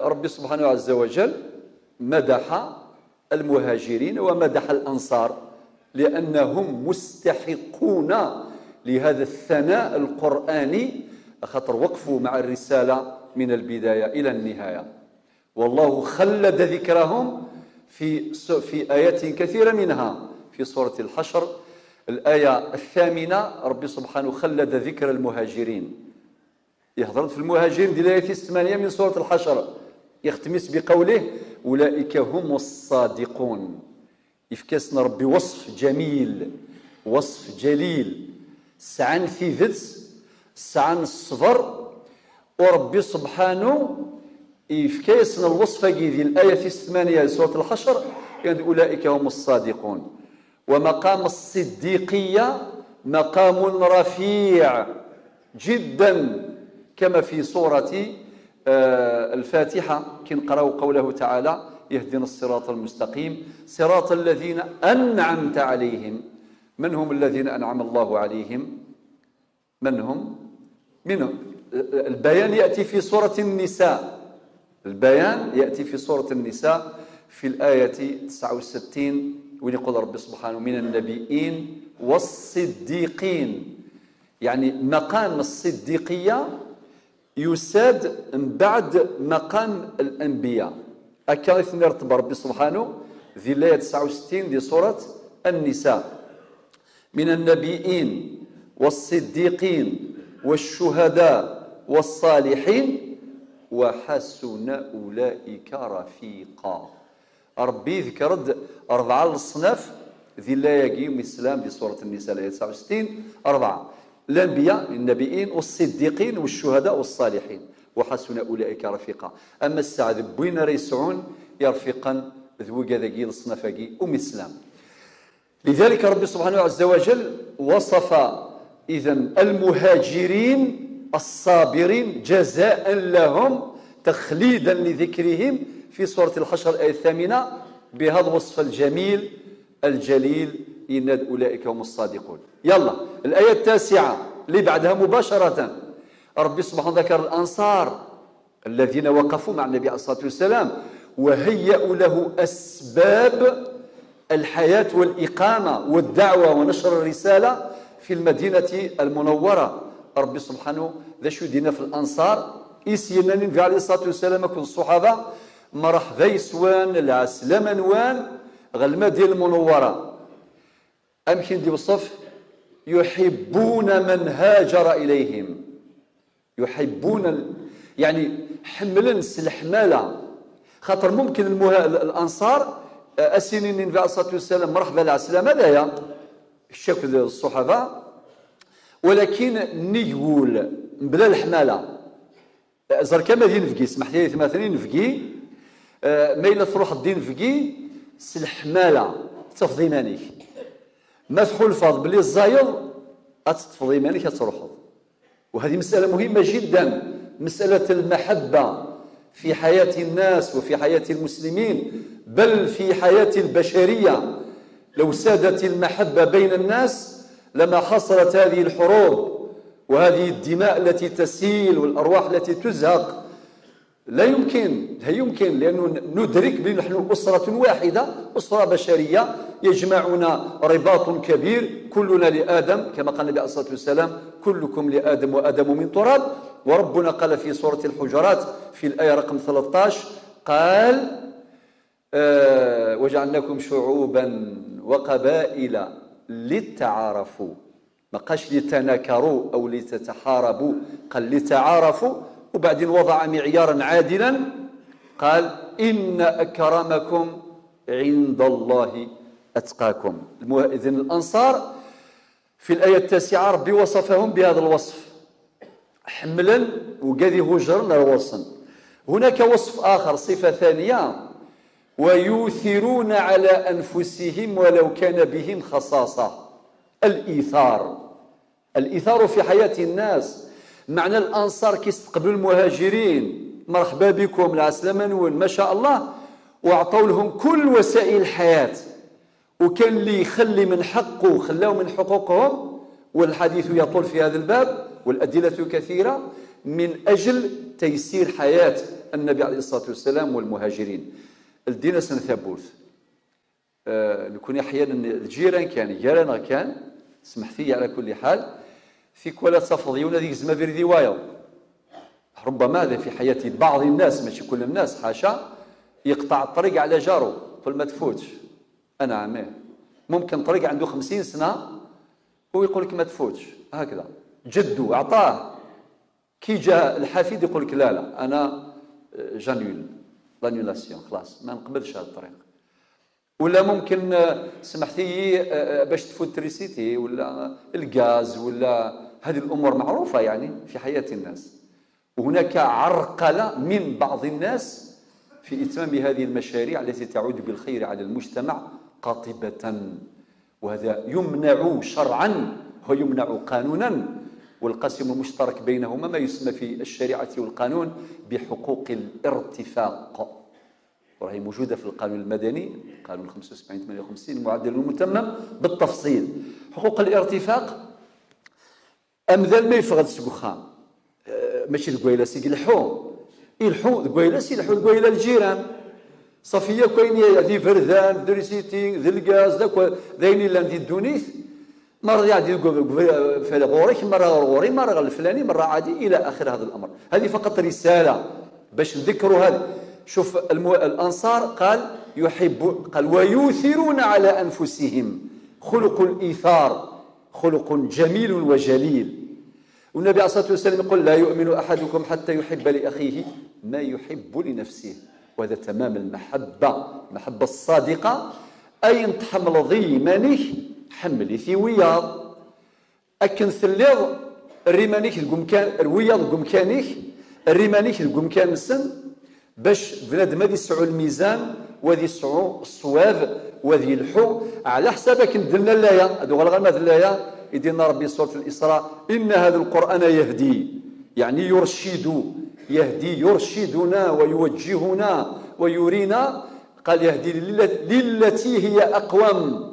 ربي سبحانه عز وجل مدح المهاجرين ومدح الأنصار لأنهم مستحقون لهذا الثناء القرآني، خاطر وقفوا مع الرسالة من البداية إلى النهاية. والله خلد ذكرهم في آيات كثيرة، منها في سورة الحشر الآية 8 ربي سبحانه خلد ذكر المهاجرين، يهضر في المهاجرين ديال الآية 8 من سورة الحشر، يختمس بقوله أولئك هم الصادقون. يفكسنا ربي وصف جميل، وصف جليل، سعن ثيثت سعن الصبر، وربي سبحانه يفكسنا الوصف ديال الآية 8 سورة الحشر، يعني أولئك هم الصادقون. ومقام الصديقية مقام رفيع جدا، كما في سورة الفاتحة كنقرأ قوله تعالى يهدنا الصراط المستقيم صراط الذين أنعمت عليهم. من هم الذين أنعم الله عليهم؟ من هم؟ البيان يأتي في سورة النساء، البيان يأتي في سورة النساء في الآية 69، وين يقول ربي سبحانه من النبيين والصديقين، يعني مقام الصديقية يساد من بعد مقام الأنبياء. هكا يرتب ربي سبحانه في الآية 69 دي سورة النساء من النبيين والصديقين والشهداء والصالحين وحسن أولئك رفيقا. ربي ذكرت 4 الأصناف ذي لا يقيم الإسلام في سورة النساء الآية 69، 4 الأنبياء النبيين والصديقين والشهداء والصالحين وحسن أولئك رفيقا. أما السعد بوين ريسعون يرفقا ذوق ذاقي الصنف الإسلام. لذلك ربي سبحانه عز وجل وصف إذن المهاجرين الصابرين جزاء لهم تخليدا لذكرهم في سورة الحشر الآية 8 بهذا الوصف الجميل الجليل إن أولئك هم الصادقون. يلا الآية 9 اللي بعدها مباشرة ربي سبحانه ذكر الأنصار الذين وقفوا مع النبي عليه الصلاة والسلام وهيئوا له أسباب الحياة والإقامة والدعوة ونشر الرسالة في المدينة المنورة. ربي سبحانه ذا شو دينا في الأنصار إسينا النبي عليه الصلاة والسلام كل الصحابة مرحبا يسوان العسلامة نوان غلمة ديال المنورة أمكن دي وصف يحبون من هاجر إليهم، يحبون يعني حملا الحمالة، خاطر ممكن الأنصار أسنين النبي عليه الصلاة والسلام مرحبا العسلامة هذايا الشكل الصحابة، ولكن نيول بلا الحمالة زر كما دين فقي سمح لي مثلا فقي ما إلا تروح الدين فقي سلحمالة تفضي مانيك ما تحول فاض بلي الزايض أتفضي مانيك تروحض. وهذه مسألة مهمة جدا، مسألة المحبة في حياة الناس وفي حياة المسلمين بل في حياة البشرية. لو سادت المحبة بين الناس لما حصلت هذه الحروب وهذه الدماء التي تسيل والأرواح التي تزهق. لا يمكن لأنه ندرك بأن نحن أسرة واحدة، أسرة بشرية يجمعنا رباط كبير، كلنا لآدم كما قال النبي عليه الصلاة والسلام كلكم لآدم وآدم من تراب. وربنا قال في سورة الحجرات في الآية رقم 13 قال وجعلناكم شعوبا وقبائل لتعارفوا، ما قالش لتناكروا أو لتتحاربوا، قال لتعارفوا. وبعدين وضع معيارا عادلا قال إن أكرمكم عند الله أتقاكم. إذن الأنصار في الآية 9 ربي وصفهم بهذا الوصف حملا وقاذي هجرا الوصن. هناك وصف آخر صفة ثانية ويؤثرون على أنفسهم ولو كان بهم خصاصة، الإيثار في حياة الناس. معنى الأنصار كيستقبلوا المهاجرين مرحبا بكم العسلامة نون ما شاء الله، وأعطوا لهم كل وسائل الحياة، وكان اللي يخلي من حقه خلاو من حقوقهم، والحديث يطول في هذا الباب والأدلة كثيرة، من أجل تيسير حياة النبي عليه الصلاة والسلام والمهاجرين. الدين سنثبوت نكون أحيانا الجيران كان سمحتي على كل حال في كل تفضيون ذيك زما في رواية ربما هذا في حياة بعض الناس ماشي كل الناس حاشا يقطع الطريق على جاره قل ما تفوتش أنا عماه ممكن طريق عنده 50 سنة ويقول لك ما تفوتش هكذا جدو أعطاه كي جاء الحفيد يقول لك لا أنا جانيول لانيولاسيون خلاص ما نقبلش هذا الطريق. ولا ممكن سمحتي باش تفوت تريسيتي ولا الغاز ولا هذه الأمور معروفة يعني في حياة الناس. وهناك عرقلة من بعض الناس في إتمام هذه المشاريع التي تعود بالخير على المجتمع قاطبة، وهذا يمنع شرعا ويمنع قانونا. والقاسم المشترك بينهما ما يسمى في الشريعة والقانون بحقوق الارتفاق، وهي موجودة في القانون المدني قانون 75-58 المعدل المتمم بالتفصيل. حقوق الارتفاق أمثال ما يفقد سكوخان ماشي الكويلاس يلحو الكويلاس يلحو الكويلا الجيران صفية كاين ذي فردان ذي ريسيتي ذي الغاز ذاين اللي عندي الدونيث مرة يعدي في الغوريك مرة غوري مرة الفلاني مرة عادي إلى آخر هذا الأمر. هذه فقط رسالة باش نذكروا هذا. شوف الأنصار قال ويؤثرون على أنفسهم خلق الإيثار خلق جميل وجليل. والنبي عليه الصلاة والسلام يقول لا يؤمن أحدكم حتى يحب لأخيه ما يحب لنفسه، وهذا تمام المحبة الصادقة. أي نتحمل ضيمانك حملي في وياض أكن ثليض الريمانيك القمكان الوياض القمكانيك الريمانيك القمكان السن باش بنادم هذه يسعوا الميزان وذي يسعوا الصواب وذي يلحو على حسابك ندلنا اللاية هذو غير ما اللاية يدينا ربي سورة الإسراء إن هذا القرآن يهدي يعني يهدي يرشدنا ويوجهنا ويرينا. قال يهدي للتي هي أقوم